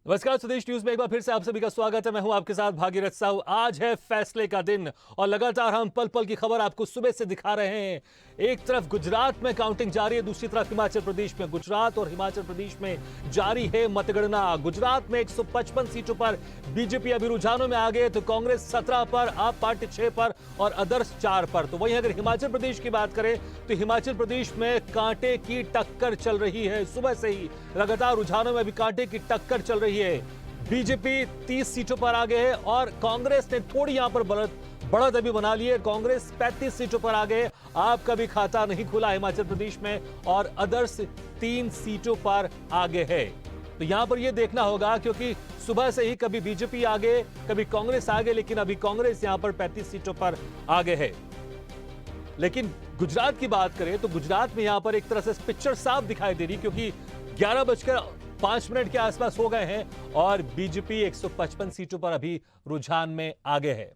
नमस्कार, स्वदेश न्यूज में एक बार फिर से आप सभी का स्वागत है। मैं हूं आपके साथ भागीरथ साहू। आज है फैसले का दिन और लगातार हम पल पल की खबर आपको सुबह से दिखा रहे हैं। एक तरफ गुजरात में काउंटिंग जारी है, दूसरी तरफ हिमाचल प्रदेश में। गुजरात और हिमाचल प्रदेश में जारी है मतगणना। गुजरात में 155 सीटों पर बीजेपी अभी रुझानों में आ गए, तो कांग्रेस 17 पर, आप पार्टी 6 पर और अदर्स 4 पर। तो वहीं अगर हिमाचल प्रदेश की बात करें तो हिमाचल प्रदेश में कांटे की टक्कर चल रही है। सुबह से ही लगातार रुझानों में अभी कांटे की टक्कर चल रही है। बीजेपी 30 सीटों पर आगे है और कांग्रेस ने थोड़ी यहां पर बढ़त अभी बना ली है। कांग्रेस 35 सीटों पर आगे। आपका भी खाता नहीं खुला हिमाचल प्रदेश में और अदर्स 3 सीटों पर आगे है। तो यहां पर यह देखना होगा, क्योंकि सुबह से ही कभी बीजेपी आगे कभी कांग्रेस आगे, लेकिन अभी कांग्रेस यहां पर 35 सीटों पर आगे है। लेकिन गुजरात की बात करें तो गुजरात में यहां पर एक तरह से पिक्चर साफ दिखाई दे रही, क्योंकि 11:05 के आसपास हो गए हैं और बीजेपी 155 सीटों पर अभी रुझान में आगे है।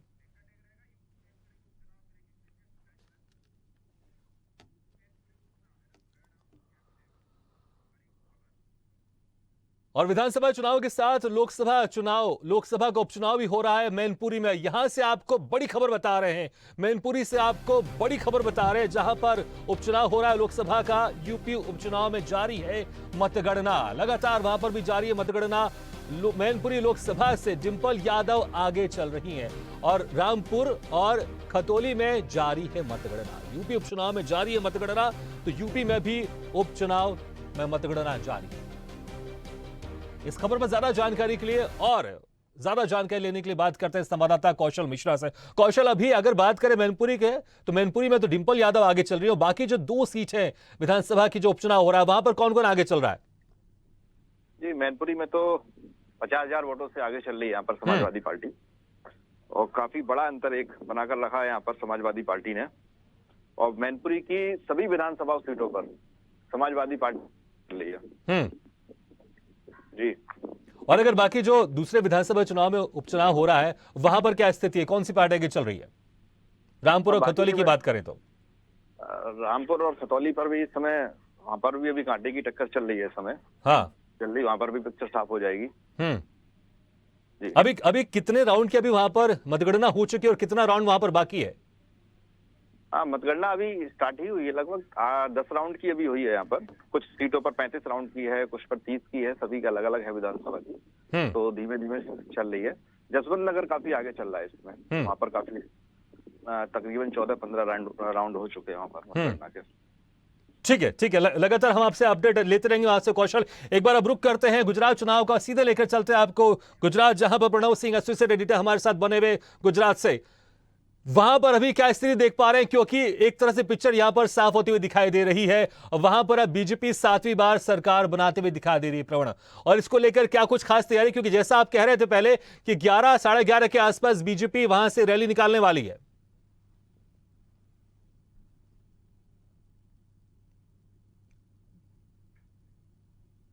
और विधानसभा चुनाव के साथ लोकसभा का उपचुनाव भी हो रहा है मैनपुरी में। यहां से आपको बड़ी खबर बता रहे हैं, मैनपुरी से आपको बड़ी खबर बता रहे हैं, जहां पर उपचुनाव हो रहा है लोकसभा का। यूपी उपचुनाव में जारी है मतगणना, लगातार वहां पर भी जारी है मतगणना। मैनपुरी लोकसभा से डिंपल यादव आगे चल रही हैं और रामपुर और खतौली में जारी है मतगणना। यूपी उपचुनाव में जारी है मतगणना, तो यूपी में भी उपचुनाव में मतगणना जारी है। इस खबर पर ज्यादा जानकारी के लिए और ज्यादा जानकारी लेने के लिए बात करते हैं संवाददाता कौशल मिश्रा से। कौशल, अभी अगर बात करें मैनपुरी के, तो मैनपुरी में तो डिंपल यादव आगे चल रही है और बाकी जो 2 सीट है विधानसभा की जो उपचुनाव हो रहा है, वहां पर कौन कौन आगे चल रहा है? जी, मैनपुरी में तो 50,000 वोटों से आगे चल रही है यहाँ पर समाजवादी पार्टी, और काफी बड़ा अंतर एक बनाकर रखा है यहाँ पर समाजवादी पार्टी ने। और मैनपुरी की सभी विधानसभा सीटों पर समाजवादी पार्टी चल रही है। जी। और अगर बाकी जो दूसरे विधानसभा चुनाव में उपचुनाव हो रहा है, वहां पर क्या स्थिति है, कौन सी पार्टी आगे चल रही है? रामपुर और खतौली की बात करें तो रामपुर और खतौली पर भी इस समय, वहां पर भी अभी कांटे की टक्कर चल रही है इस समय। हाँ, जल्दी वहां पर भी पिक्चर साफ हो जाएगी। जी। अभी कितने राउंड की अभी वहां पर मतगणना हो चुकी है और कितना राउंड वहां पर बाकी है? हाँ, मतगणना अभी स्टार्ट ही हुई है, लगभग 10 राउंड की अभी हुई है। यहाँ पर कुछ सीटों पर 35 राउंड की है, कुछ पर 30 की है, सभी का अलग अलग है विधानसभा की। तो धीमे धीमे चल रही है। जसवंत नगर काफी आगे चल रहा है इसमें, वहाँ पर काफी तकरीबन 14-15 राउंड हो चुके हैं वहाँ पर मतगणना के। ठीक है, लगातार हम आपसे अपडेट लेते रहेंगे वहां से। कौशल, एक बार अब रुक करते हैं गुजरात चुनाव का, सीधे लेकर चलते हैं आपको गुजरात, जहां पर प्रणव सिंह एसोसिएट एडिटर हमारे साथ बने हुए गुजरात से। वहां पर अभी क्या स्थिति देख पा रहे हैं, क्योंकि एक तरह से पिक्चर यहां पर साफ होती हुई दिखाई दे रही है और वहां पर अब बीजेपी 7वीं बार सरकार बनाते हुए दिखाई दे रही है प्रवण, और इसको लेकर क्या कुछ खास तैयारी? क्योंकि जैसा आप कह रहे थे पहले कि 11 साढ़े 11 के आसपास बीजेपी वहां से रैली निकालने वाली है।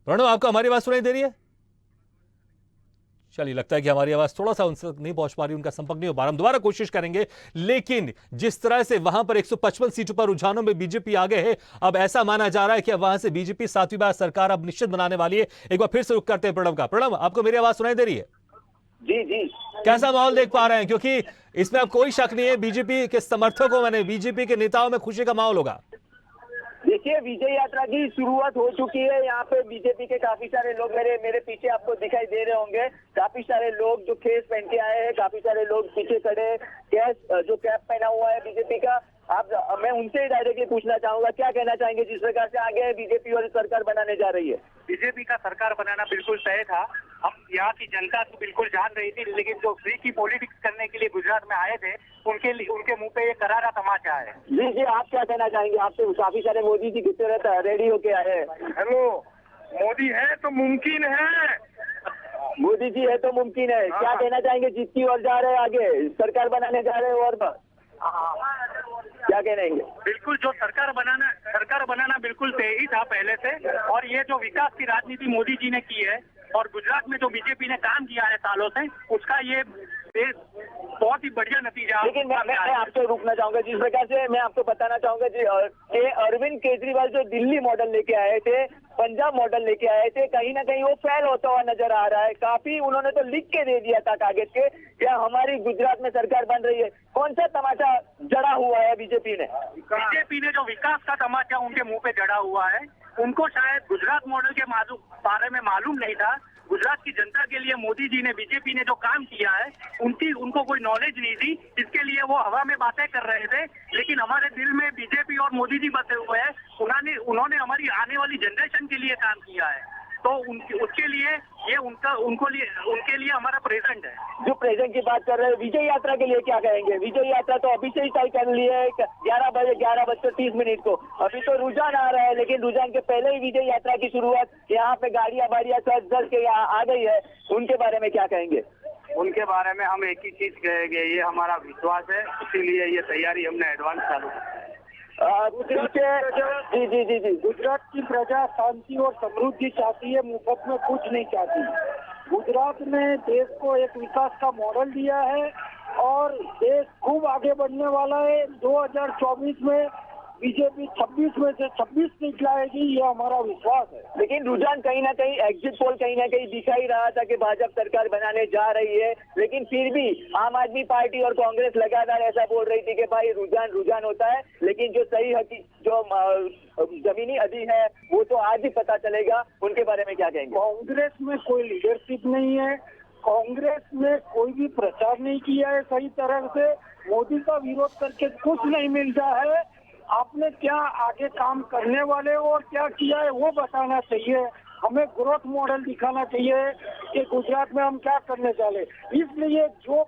प्रणव, आपको हमारी आवाज सुनाई दे रही है? चलिए, लगता है कि हमारी आवाज थोड़ा सा उनसे नहीं पहुंच पा रही, उनका संपर्क नहीं हो पा रहा। हम दोबारा कोशिश करेंगे। लेकिन जिस तरह से वहां पर 155 सीटों पर रुझानों में बीजेपी आगे है, अब ऐसा माना जा रहा है कि अब वहां से बीजेपी 7वीं बार सरकार अब निश्चित बनाने वाली है। एक बार फिर से रुक करते हैं प्रणव का। प्रणव, आपको मेरी आवाज सुनाई दे रही है? जी जी। कैसा माहौल देख पा रहे हैं? क्योंकि इसमें अब कोई शक नहीं है, बीजेपी के समर्थकों में, बीजेपी के नेताओं में खुशी का माहौल होगा। देखिए, विजय यात्रा की शुरुआत हो चुकी है। यहाँ पे बीजेपी के काफी सारे लोग मेरे पीछे आपको दिखाई दे रहे होंगे। काफी सारे लोग जो खेस पहन के आए हैं, काफी सारे लोग पीछे खड़े, जो कैप पहना हुआ है बीजेपी का। मैं उनसे ही डायरेक्टली पूछना चाहूंगा, क्या कहना चाहेंगे जिस प्रकार से आगे बीजेपी और सरकार बनाने जा रही है? बीजेपी का सरकार बनाना बिल्कुल तय था। हम यहाँ की जनता तो बिल्कुल जान रही थी, लेकिन जो फ्री की पॉलिटिक्स करने के लिए गुजरात में आए थे, उनके मुंह पे ये करारा तमाचा है। जी जी, आप क्या कहना चाहेंगे? आपसे काफी सारे मोदी जी किस तरह रेडी होके आए हैं। हेलो, मोदी है तो मुमकिन है। मोदी जी है तो मुमकिन है। क्या कहना चाहेंगे? जीत की ओर जा रहे हैं, आगे सरकार बनाने जा रहे हैं, और क्या कहेंगे? बिल्कुल, जो सरकार बनाना बिल्कुल तय ही था पहले से। और ये जो विकास की राजनीति मोदी जी ने की है और गुजरात में जो बीजेपी ने काम किया है सालों से, उसका ये देश बहुत ही बढ़िया नतीजा। लेकिन मैं आपको रुकना चाहूंगा जिस प्रकार से मैं आपको बताना चाहूंगा जी कि अरविंद केजरीवाल जो दिल्ली मॉडल लेके आए थे, पंजाब मॉडल लेके आए थे, कहीं ना कहीं वो फेल होता हुआ नजर आ रहा है। काफी उन्होंने तो लिख के दे दिया था कागज के क्या हमारी गुजरात में सरकार बन रही है। कौन सा तमाचा जड़ा हुआ है बीजेपी ने? बीजेपी ने जो विकास का तमाचा उनके मुंह पे जड़ा हुआ है, उनको शायद गुजरात मॉडल के बारे में मालूम नहीं था। गुजरात की जनता के लिए मोदी जी ने, बीजेपी ने जो काम किया है उनको कोई नॉलेज नहीं थी। इसके लिए वो हवा में बातें कर रहे थे, लेकिन हमारे दिल में बीजेपी और मोदी जी बसे हुए हैं। उन्होंने हमारी आने वाली जनरेशन के लिए काम किया है, तो उसके लिए ये उनके लिए हमारा प्रेजेंट है। जो प्रेजेंट की बात कर रहे हैं, विजय यात्रा के लिए क्या कहेंगे? विजय यात्रा तो अभी से ही तय कर ली है 11:30 को। अभी तो रुझान आ रहा है, लेकिन रुझान के पहले ही विजय यात्रा की शुरुआत यहाँ पे गाड़ियां सज के यहाँ आ गई है। उनके बारे में क्या कहेंगे? उनके बारे में हम एक ही चीज कहेंगे, ये हमारा विश्वास है, इसीलिए ये तैयारी हमने एडवांस चालू जी। गुजरात की प्रजा शांति और समृद्धि चाहती है, मुफ्त में कुछ नहीं चाहती। गुजरात ने देश को एक विकास का मॉडल दिया है और देश खूब आगे बढ़ने वाला है। 2024 में बीजेपी 26 में से 26 निकलाएगी, ये हमारा विश्वास है। लेकिन रुझान कहीं ना कहीं एग्जिट पोल कहीं ना कहीं दिखा ही रहा था कि भाजपा सरकार बनाने जा रही है, लेकिन फिर भी आम आदमी पार्टी और कांग्रेस लगातार ऐसा बोल रही थी कि भाई रुझान होता है, लेकिन जो सही जो जमीनी अधी है वो तो आज ही पता चलेगा। उनके बारे में क्या कहेंगे? कांग्रेस में कोई लीडरशिप नहीं है, कांग्रेस ने कोई भी प्रचार नहीं किया है सही तरह से। मोदी का विरोध करके कुछ नहीं मिलता है। आपने क्या आगे काम करने वाले और क्या किया है वो बताना चाहिए। हमें ग्रोथ मॉडल दिखाना चाहिए कि गुजरात में हम क्या करने वाले। इसलिए जो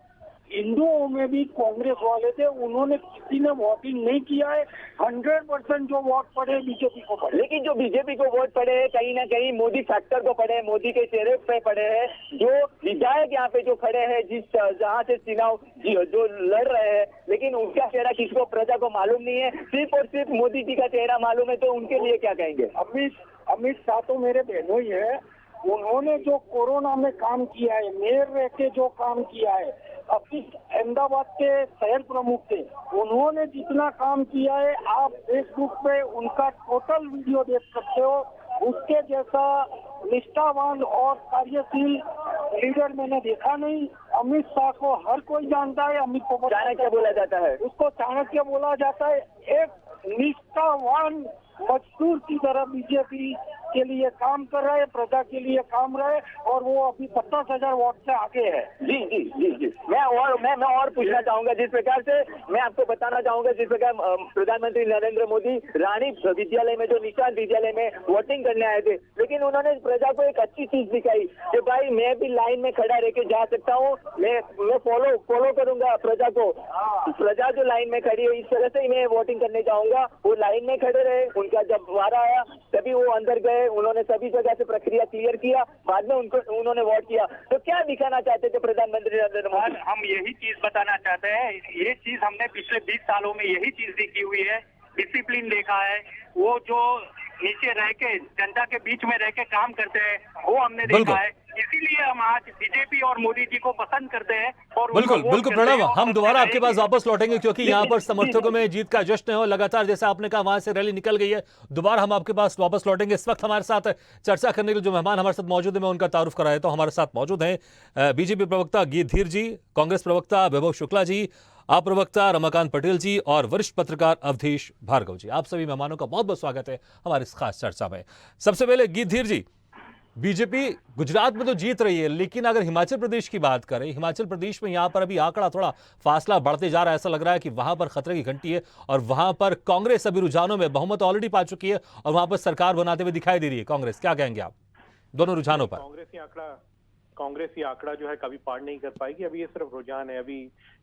हिंदुओं में भी कांग्रेस वाले थे, उन्होंने किसी ने वोटिंग नहीं किया है। 100% जो वोट पड़े बीजेपी को पड़े। लेकिन जो बीजेपी को वोट पड़े हैं कहीं ना कहीं मोदी फैक्टर को पड़े, मोदी के चेहरे पे पड़े हैं। जो विधायक यहाँ पे जो खड़े हैं, जहाँ से चुनाव जो लड़ रहे हैं, लेकिन उनका चेहरा किसी को प्रजा को मालूम नहीं है, सिर्फ और सिर्फ मोदी जी का चेहरा मालूम है। तो उनके लिए क्या कहेंगे? अमित शाह तो मेरे बहनों ही है। उन्होंने जो कोरोना में काम किया है, मेयर रह के जो काम किया है, अभी अहमदाबाद के शहर प्रमुख थे, उन्होंने जितना काम किया है आप फेसबुक पे उनका टोटल वीडियो देख सकते हो। उसके जैसा निष्ठावान और कार्यशील लीडर मैंने देखा नहीं। अमित शाह को हर कोई जानता है। अमित को चाणक्य बोला जाता है, उसको चाणक्य बोला जाता है। एक निष्ठावान मजदूर की तरह बीजेपी के लिए काम कर रहा है, प्रजा के लिए काम रहा है, और वो अभी 50,000 वोट से आगे है। जी। मैं और पूछना चाहूंगा, जिस प्रकार से मैं आपको बताना चाहूंगा, जिस प्रकार प्रधानमंत्री नरेंद्र मोदी रानी विद्यालय में, जो निशान विद्यालय में वोटिंग करने आए थे, लेकिन उन्होंने प्रजा को एक अच्छी चीज दिखाई कि भाई मैं भी लाइन में खड़ा रह के जा सकता हूँ, मैं फॉलो करूंगा प्रजा को। प्रजा जो लाइन में खड़ी है, इस तरह से मैं वोटिंग करने जाऊंगा। वो लाइन में खड़े रहे, उनका जब वारा आया तभी वो अंदर गए, उन्होंने सभी जगह से प्रक्रिया क्लियर किया, बाद में उन्होंने वोट किया। तो क्या दिखाना चाहते थे प्रधानमंत्री नरेंद्र मोदी? हम यही चीज बताना चाहते हैं। ये चीज हमने पिछले 20 सालों में यही चीज देखी हुई है। डिसिप्लिन देखा है, वो जो नीचे रह के जनता के बीच में रह के काम करते हैं, वो हमने देखा है। इसीलिए हम आज बीजेपी और मोदी जी को पसंद करते हैं। और बिल्कुल प्रणव, हम दोबारा आपके पास वापस लौटेंगे, क्योंकि यहाँ पर समर्थकों में जीत का जश्न है और लगातार जैसे आपने कहा वहां से रैली निकल गई है। दोबारा हम आपके पास वापस लौटेंगे। इस वक्त हमारे साथ चर्चा करने के लिए जो मेहमान हमारे साथ मौजूद है, मैं उनका तारुफ कराया। तो हमारे साथ मौजूद हैं बीजेपी प्रवक्ता गीधीर जी, कांग्रेस प्रवक्ता वैभव शुक्ला जी, आप प्रवक्ता रमाकांत पटेल जी और वरिष्ठ पत्रकार अवधेश भार्गव जी। आप सभी मेहमानों का बहुत बहुत स्वागत है हमारी इस खास चर्चा में। सबसे पहले गीधीर जी, बीजेपी गुजरात में तो जीत रही है, लेकिन अगर हिमाचल प्रदेश की बात करें, हिमाचल प्रदेश में यहां पर अभी आंकड़ा थोड़ा फासला बढ़ते जा रहा है। ऐसा लग रहा है कि वहां पर खतरे की घंटी है और वहां पर कांग्रेस अभी रुझानों में बहुमत ऑलरेडी पा चुकी है और वहां पर सरकार बनाते हुए दिखाई दे रही है कांग्रेस। क्या कहेंगे आप दोनों रुझानों पर? कांग्रेस ये आंकड़ा जो है कभी पार नहीं कर पाएगी। अभी ये सिर्फ रुझान है। अभी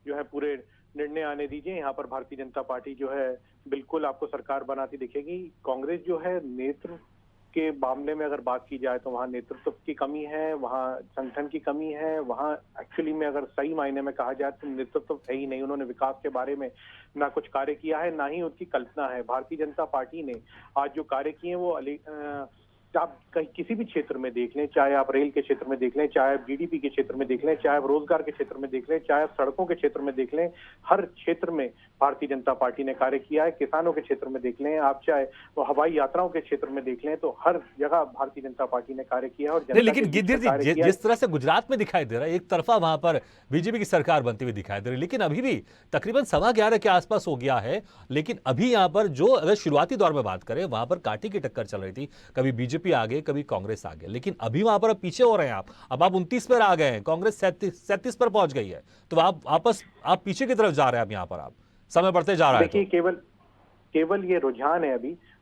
जो है पूरे निर्णय आने दीजिए। यहाँ पर भारतीय जनता पार्टी जो है बिल्कुल आपको सरकार बनाती दिखेगी। कांग्रेस जो है नेतृत्व के मामले में अगर बात की जाए तो वहाँ नेतृत्व की कमी है, वहाँ संगठन की कमी है, वहाँ एक्चुअली में अगर सही मायने में कहा जाए तो नेतृत्व है ही नहीं। उन्होंने विकास के बारे में ना कुछ कार्य किया है, ना ही उनकी कल्पना है। भारतीय जनता पार्टी ने आज जो कार्य किए वो आप कहीं किसी भी क्षेत्र में देख लें, चाहे आप रेल के क्षेत्र में देख लें, चाहे आप जीडीपी के क्षेत्र में देख लें, चाहे आप रोजगार के क्षेत्र में देख लें, चाहे आप सड़कों के क्षेत्र में देख लें, हर क्षेत्र में भारतीय जनता पार्टी ने कार्य किया है। किसानों के क्षेत्र में देख लें, आप चाहे वो हवाई यात्राओं के क्षेत्र में देख लें, तो हर जगह भारतीय जनता पार्टी ने कार्य किया है। और नहीं, लेकिन गिद्धिर जी जिस तरह से गुजरात में दिखाई दे रहा है, एक तरफा वहां पर बीजेपी की सरकार बनती हुई दिखाई दे रही है, लेकिन अभी भी तकरीबन 11:15 के आसपास हो गया है। लेकिन अभी यहां पर जो अगर शुरुआती दौर में बात करें, वहां पर कांटे की टक्कर चल रही थी, कभी बीजेपी आगे कभी कांग्रेस आगे, लेकिन अभी वहां पर अब पीछे हो रहे हैं अब आप 29 पर आ गए हैं, कांग्रेस 37 पर पहुंच गई है, तो आप पीछे की तरफ जा रहे हैं। अब यहां पर आप समय बढ़ते जा रहा है। देखिए, केवल ये रुझान है,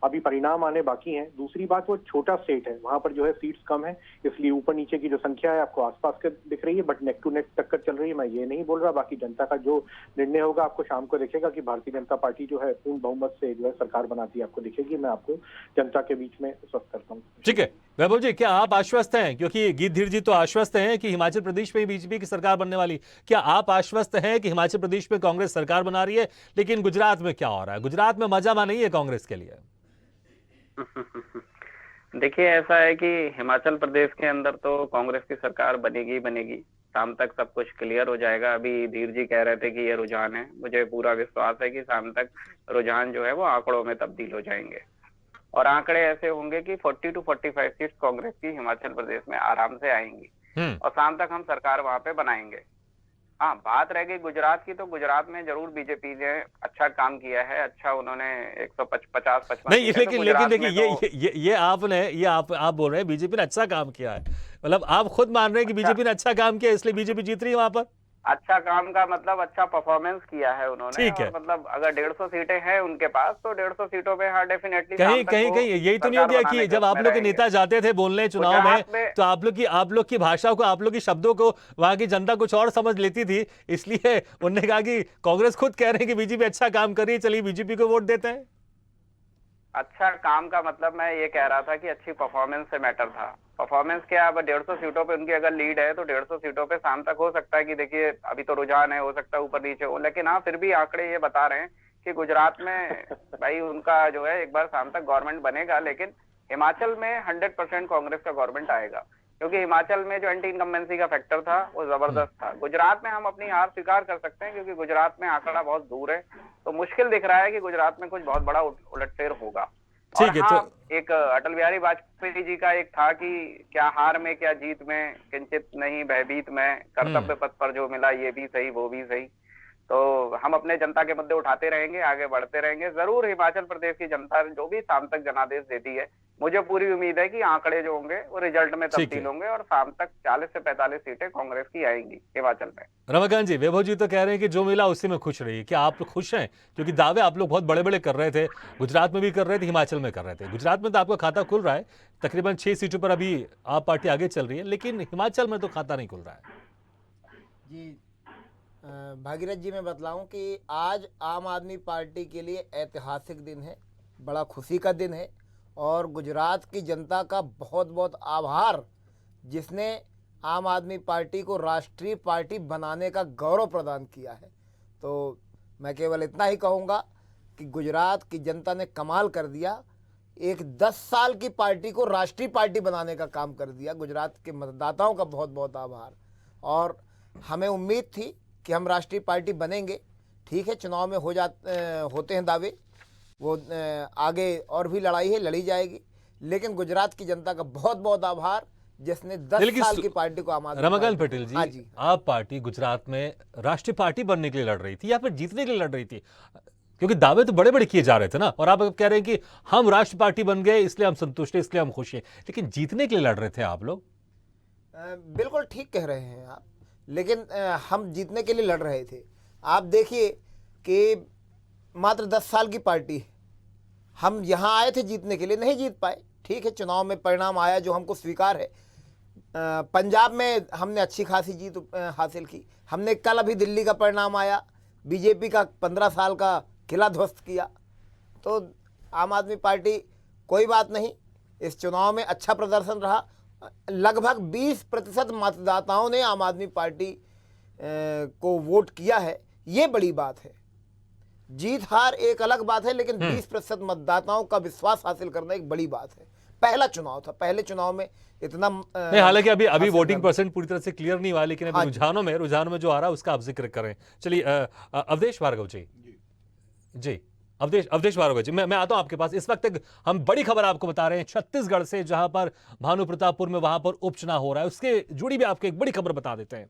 अभी परिणाम आने बाकी हैं। दूसरी बात, वो छोटा स्टेट है, वहां पर जो है सीट्स कम है, इसलिए ऊपर नीचे की जो संख्या है आपको आसपास के दिख रही है, बट नेक टू नेक टक्कर चल रही है। मैं ये नहीं बोल रहा, बाकी जनता का जो निर्णय होगा आपको शाम को दिखेगा कि भारतीय जनता पार्टी जो है पूर्ण बहुमत से जो है सरकार बनाती है, आपको दिखेगी। मैं आपको जनता के बीच में स्वस्थ करता हूँ। ठीक है वैभव जी, क्या आप आश्वस्त हैं, क्योंकि गिद्धिर जी तो आश्वस्त हैं कि हिमाचल प्रदेश में बीजेपी की सरकार बनने वाली, क्या आप आश्वस्त हैं कि हिमाचल प्रदेश में कांग्रेस सरकार बना रही है? लेकिन गुजरात में क्या हो रहा है? गुजरात में मजा नहीं है कांग्रेस के लिए। देखिए, ऐसा है कि हिमाचल प्रदेश के अंदर तो कांग्रेस की सरकार बनेगी बनेगी, शाम तक सब कुछ क्लियर हो जाएगा। अभी धीर जी कह रहे थे कि ये रुझान है, मुझे पूरा विश्वास है कि शाम तक रुझान जो है वो आंकड़ों में तब्दील हो जाएंगे और आंकड़े ऐसे होंगे कि 40 to 45 सीट कांग्रेस की हिमाचल प्रदेश में आराम से आएंगी और शाम तक हम सरकार वहां पे बनाएंगे। हाँ, बात रह गई गुजरात की, तो गुजरात में जरूर बीजेपी ने अच्छा काम किया है। अच्छा, उन्होंने 150-55 नहीं, लेकिन देखिए ये आप बोल रहे हैं बीजेपी ने अच्छा काम किया है, मतलब आप खुद मान रहे हैं कि बीजेपी ने अच्छा काम किया इसलिए बीजेपी जीत रही है वहां पर। अच्छा काम का मतलब अच्छा परफॉर्मेंस किया है उन्होंने। ठीक है, मतलब अगर 150 सीटें हैं उनके पास, तो 150 सीटों पे हाँ डेफिनेटली कहीं यही तो नहीं हो गया कि जब आप लोग के नेता जाते थे बोलने चुनाव में, तो आप लोग की भाषा को, आप लोग की शब्दों को वहां की जनता कुछ और समझ लेती थी, इसलिए उन्होंने कहा कि कांग्रेस खुद कह रहे हैं कि बीजेपी अच्छा काम कर रही है, चलिए बीजेपी को वोट देते हैं। अच्छा काम का मतलब मैं ये कह रहा था कि अच्छी परफॉर्मेंस से मैटर था। परफॉर्मेंस क्या, अब 150 सीटों पे उनकी अगर लीड है तो 150 सीटों पे शाम तक हो सकता है कि देखिए अभी तो रुझान है, हो सकता है ऊपर नीचे हो, लेकिन हाँ फिर भी आंकड़े ये बता रहे हैं कि गुजरात में भाई उनका जो है एक बार शाम तक गवर्नमेंट बनेगा। लेकिन हिमाचल में 100% कांग्रेस का गवर्नमेंट आएगा, क्योंकि हिमाचल में जो एंटी इनकम्बेंसी का फैक्टर था वो जबरदस्त था। गुजरात में हम अपनी हार स्वीकार कर सकते हैं, क्योंकि गुजरात में आंकड़ा बहुत दूर है, तो मुश्किल दिख रहा है कि गुजरात में कुछ बहुत बड़ा उलटफेर होगा। ठीक है, हाँ, तो एक अटल बिहारी वाजपेयी जी का एक था कि क्या हार में क्या जीत में, किंचित नहीं भयभीत में, कर्तव्य पथ पर जो मिला ये भी सही वो भी सही। तो हम अपने जनता के मुद्दे उठाते रहेंगे, आगे बढ़ते रहेंगे। जरूर हिमाचल प्रदेश की जनता जो भी शाम तक जनादेश देती है, मुझे पूरी उम्मीद है कि आंकड़े जो होंगे वो रिजल्ट में तब्दील होंगे और शाम तक 40 से 45 सीटें कांग्रेस की आएंगी हिमाचल में। रमाकांत जी, वैभव जी तो कह रहे हैं कि जो मिला उसी में खुश रहिए। क्या आप खुश हैं? क्योंकि दावे आप लोग बहुत बड़े बड़े कर रहे थे, गुजरात में भी कर रहे थे, हिमाचल में कर रहे थे। गुजरात में तो आपका खाता खुल रहा है, तकरीबन 6 सीटों पर अभी आप पार्टी आगे चल रही है, लेकिन हिमाचल में तो खाता नहीं खुल रहा है। जी भागीरथ जी, मैं बतलाऊं कि आज आम आदमी पार्टी के लिए ऐतिहासिक दिन है, बड़ा खुशी का दिन है और गुजरात की जनता का बहुत बहुत आभार, जिसने आम आदमी पार्टी को राष्ट्रीय पार्टी बनाने का गौरव प्रदान किया है। तो मैं केवल इतना ही कहूँगा कि गुजरात की जनता ने कमाल कर दिया, एक 10 साल की पार्टी को राष्ट्रीय पार्टी बनाने का काम कर दिया। गुजरात के मतदाताओं का बहुत बहुत आभार, और हमें उम्मीद थी कि हम राष्ट्रीय पार्टी बनेंगे। ठीक है, चुनाव में होते हैं दावे, वो आगे और भी लड़ाई है, लड़ी जाएगी, लेकिन गुजरात की जनता का बहुत बहुत आभार जिसने 10 साल की पार्टी को आम आदमी। रमाकांत पटेल जी, हाँ जी, आप पार्टी गुजरात में राष्ट्रीय पार्टी बनने के लिए लड़ रही थी या फिर जीतने के लिए लड़ रही थी? क्योंकि दावे तो बड़े बड़े किए जा रहे थे ना, और आप कह रहे हैं कि हम राष्ट्रीय पार्टी बन गए इसलिए हम संतुष्ट हैं, इसलिए हम खुश हैं, लेकिन जीतने के लिए लड़ रहे थे आप लोग। बिल्कुल ठीक कह रहे हैं आप, लेकिन हम जीतने के लिए लड़ रहे थे। आप देखिए कि मात्र 10 साल की पार्टी, हम यहाँ आए थे जीतने के लिए, नहीं जीत पाए। ठीक है, चुनाव में परिणाम आया जो हमको स्वीकार है। पंजाब में हमने अच्छी खासी जीत हासिल की। हमने कल अभी दिल्ली का परिणाम आया, बीजेपी का 15 साल का किला ध्वस्त किया। तो आम आदमी पार्टी, कोई बात नहीं, इस चुनाव में अच्छा प्रदर्शन रहा। लगभग 20% मतदाताओं ने आम आदमी पार्टी को वोट किया है, ये बड़ी बात है। जीत हार एक अलग बात है, लेकिन 20% मतदाताओं का विश्वास हासिल करना एक बड़ी बात है। पहला चुनाव था, पहले चुनाव में इतना नहीं, हालांकि अभी हासिल वोटिंग करना। परसेंट पूरी तरह से क्लियर नहीं हुआ, लेकिन अभी हाँ जी। रुझानों में जो आ रहा है उसका आप जिक्र करें। चलिए अवधेश भार्गव जी अवधेश भार्गव जी, मैं आता हूं आपके पास। इस वक्त हम बड़ी खबर आपको बता रहे हैं छत्तीसगढ़ से, जहां पर भानु प्रतापपुर में वहां पर उपचुनाव हो रहा है, उसके जुड़ी भी आपको एक बड़ी खबर बता देते हैं।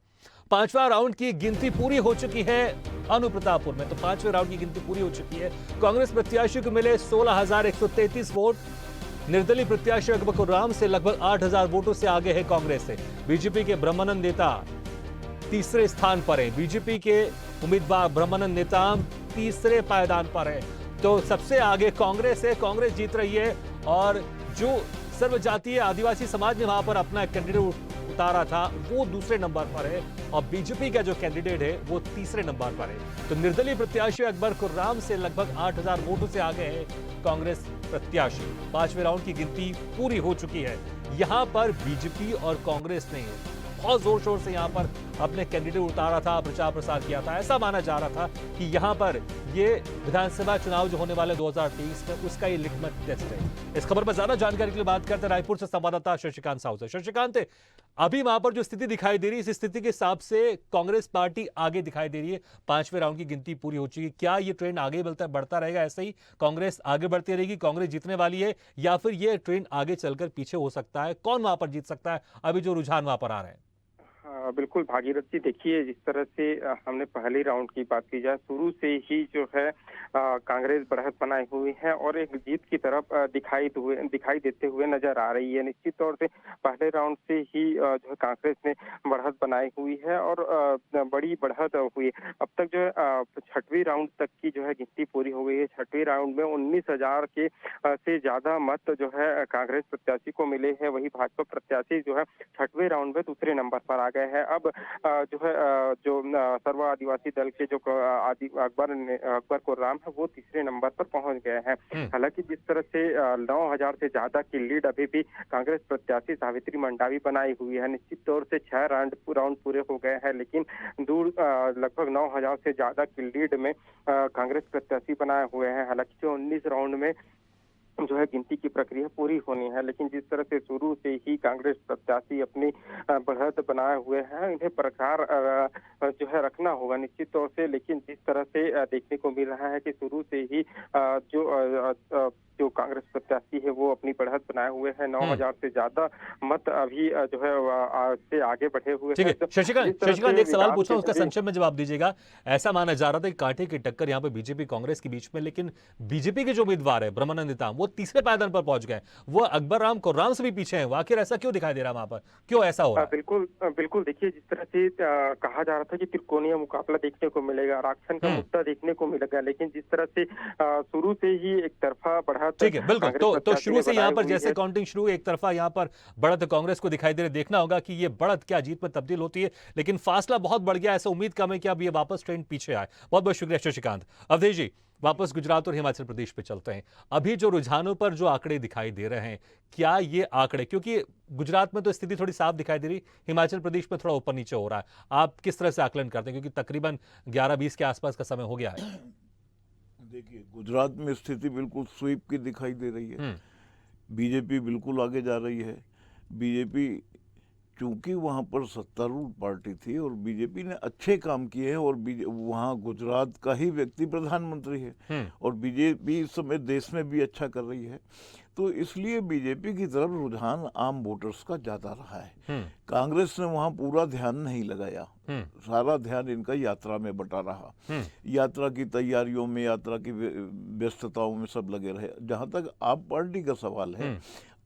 5वां राउंड की गिनती पूरी हो चुकी है भानु प्रतापपुर में, तो 5वें राउंड की गिनती पूरी हो चुकी है। कांग्रेस प्रत्याशी को मिले 16,133 वोट। निर्दलीय प्रत्याशी अकबर खुर्राम से लगभग 8,000 वोटों से आगे है कांग्रेस से। बीजेपी के ब्रह्मानंद नेता तीसरे स्थान पर है। बीजेपी के उम्मीदवार ब्रह्मानंद नेताम तीसरे पायदान पर है। तो सबसे आगे कांग्रेस है, कांग्रेस जीत रही है। और जो सर्वजातीय आदिवासी समाज ने वहां पर अपना कैंडिडेट उतारा था वो दूसरे नंबर पर है, और बीजेपी का जो कैंडिडेट है वो तीसरे नंबर पर है। तो निर्दलीय प्रत्याशी अकबर खुर्राम से लगभग 8,000 वोटों से आगे है कांग्रेस प्रत्याशी। 5वें राउंड की गिनती पूरी हो चुकी है। यहां पर बीजेपी और कांग्रेस ने बहुत जोर शोर से यहां पर अपने कैंडिडेट उतारा था, प्रचार प्रसार किया था। ऐसा माना जा रहा था कि यहां पर ये विधानसभा चुनाव जो होने वाले 2023 में, उसका ये लिटमस टेस्ट है। इस खबर पर ज्यादा जानकारी के लिए बात करते हैं रायपुर से संवाददाता शशिकांत साहू से। शशिकांत, अभी वहां पर जो स्थिति दिखाई दे रही है, इस स्थिति के हिसाब से कांग्रेस पार्टी आगे दिखाई दे रही है। 5वें राउंड की गिनती पूरी हो चुकी है। क्या ये ट्रेंड आगे बढ़ता रहेगा? ऐसे ही कांग्रेस आगे बढ़ती रहेगी, कांग्रेस जीतने वाली है, या फिर ये ट्रेंड आगे चलकर पीछे हो सकता है? कौन वहां पर जीत सकता है अभी जो रुझान वहां पर आ रहे हैं? बिल्कुल भागीरथ जी, देखिए जिस तरह से हमने पहले राउंड की बात की जाए, शुरू से ही जो है कांग्रेस बढ़त बनाई हुई है और एक जीत की तरफ दिखाई देते हुए नजर आ रही है। निश्चित तौर से पहले राउंड से ही जो है कांग्रेस ने बढ़त बनाई हुई है और बड़ी बढ़त हुई। अब तक जो है 6वीं राउंड तक की जो है गिनती पूरी हो गई है। 6वीं राउंड में 19,000 के से ज्यादा मत जो है कांग्रेस प्रत्याशी को मिले हैं। वही भाजपा प्रत्याशी जो है 6वें राउंड में दूसरे नंबर पर आ गए हैं। अब जो है जो सर्व आदिवासी दल के जो अकबर खुर्राम है वो तीसरे नंबर पर पहुंच गए हैं। हालांकि जिस तरह से 9,000 से ज्यादा की लीड अभी भी कांग्रेस प्रत्याशी सावित्री मंडावी बनाई हुई है। निश्चित तौर से 6 राउंड पूरे हो गए हैं, लेकिन दूर लगभग 9,000 से ज्यादा की लीड में कांग्रेस प्रत्याशी बनाए हुए हैं। हालांकि जो 19 राउंड में जो है गिनती की प्रक्रिया पूरी होनी है, लेकिन जिस तरह से शुरू से ही कांग्रेस प्रत्याशी अपनी बढ़त बनाए हुए हैं, इन्हें प्रकार जो है रखना होगा निश्चित तौर से। लेकिन जिस तरह से देखने को मिल रहा है कि शुरू से ही जो कांग्रेस प्रत्याशी है वो अपनी बढ़त बनाए हुए हैं। 9,000 से ज्यादा मत अभी जो है से आगे बढ़े हुए हैं। शशिकांत, एक सवाल पूछ रहा हूं, उसका संक्षेप में जवाब दीजिएगा। ऐसा माना जा रहा था कि कांटे की टक्कर यहाँ पे बीजेपी कांग्रेस के बीच में, लेकिन बीजेपी के जो उम्मीदवार है ब्रह्मानंद नेताम वो तीसरे पायदान पर पहुंच गए, वो अकबर खुर्राम से भी पीछे हैं। आखिर ऐसा क्यों दिखाई दे रहा है वहां पर, क्यों ऐसा हो रहा है? बिल्कुल देखिए, जिस तरह से कहा जा रहा था कि त्रिकोणीय मुकाबला देखने को मिलेगा, आरक्षण का मुद्दा देखने को मिलेगा, लेकिन जिस तरह से शुरू से ही एक तरफा बढ़त, ठीक है, बिल्कुल। तो शुरू से यहाँ पर जैसे काउंटिंग शुरू, एक तरफा यहाँ पर बढ़त कांग्रेस को दिखाई दे रही। देखना होगा कि ये बढ़त क्या जीत में तब्दील होती है, लेकिन फासला बहुत बढ़ गया। ऐसा उम्मीद कम है कि अब ये वापस ट्रेंड पीछे आए। बहुत बहुत शुक्रिया शशिकांत। अवधेश जी, वापस गुजरात और हिमाचल प्रदेश पे चलते हैं। अभी जो रुझानों पर जो आंकड़े दिखाई दे रहे हैं, क्या ये आंकड़े, क्योंकि गुजरात में तो स्थिति थोड़ी साफ दिखाई दे रही, हिमाचल प्रदेश में थोड़ा ऊपर नीचे हो रहा है, आप किस तरह से आकलन करते हैं? क्योंकि तकरीबन 11-20 के आसपास का समय हो गया है। देखिए, गुजरात में स्थिति बिल्कुल स्वीप की दिखाई दे रही है। बीजेपी बिल्कुल आगे जा रही है। बीजेपी चूंकि वहाँ पर सत्तारूढ़ पार्टी थी और बीजेपी ने अच्छे काम किए हैं, और वहाँ गुजरात का ही व्यक्ति प्रधानमंत्री है, और बीजेपी इस समय देश में भी अच्छा कर रही है, तो इसलिए बीजेपी की तरफ रुझान आम वोटर्स का ज्यादा रहा है। कांग्रेस ने वहाँ पूरा ध्यान नहीं लगाया, सारा ध्यान इनका यात्रा में बटा रहा। यात्रा की तैयारियों में, यात्रा की व्यस्तताओं में सब लगे रहे। जहाँ तक आप पार्टी का सवाल है,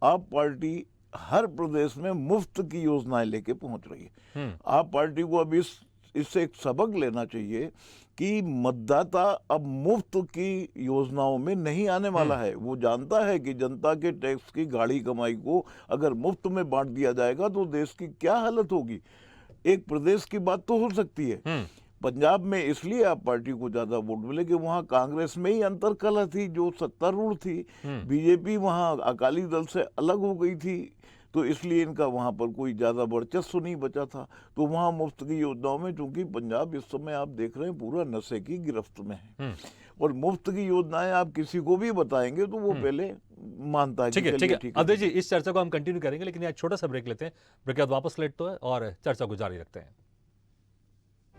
आप पार्टी हर प्रदेश में मुफ्त की योजनाएं लेके पहुंच रही है। आप पार्टी को अब इससे एक सबक लेना चाहिए कि मतदाता अब मुफ्त की योजनाओं में नहीं आने वाला है। वो जानता है कि जनता के टैक्स की गाढ़ी कमाई को अगर मुफ्त में बांट दिया जाएगा तो देश की क्या हालत होगी। एक प्रदेश की बात तो हो सकती है, पंजाब में इसलिए आप पार्टी को ज्यादा वोट मिले कि वहाँ कांग्रेस में ही अंतरकलह थी जो सत्तारूढ़ थी। बीजेपी वहाँ अकाली दल से अलग हो गई थी, तो इसलिए इनका वहाँ पर कोई ज़्यादा वर्चस्व नहीं बचा था। तो वहाँ मुफ्त की योजनाओं में, चूंकि पंजाब इस समय आप देख रहे हैं पूरा नशे की गिरफ्त में है, और मुफ्त की योजनाएं आप किसी को भी बताएंगे तो वो पहले मानता है। ठीक है, ठीक है अवधेश जी, इस चर्चा को हम कंटिन्यू करेंगे, लेकिन यहाँ छोटा सा ब्रेक लेते हैं। ब्रेक के बाद वापस लेट तो है और चर्चा को जारी रखते हैं।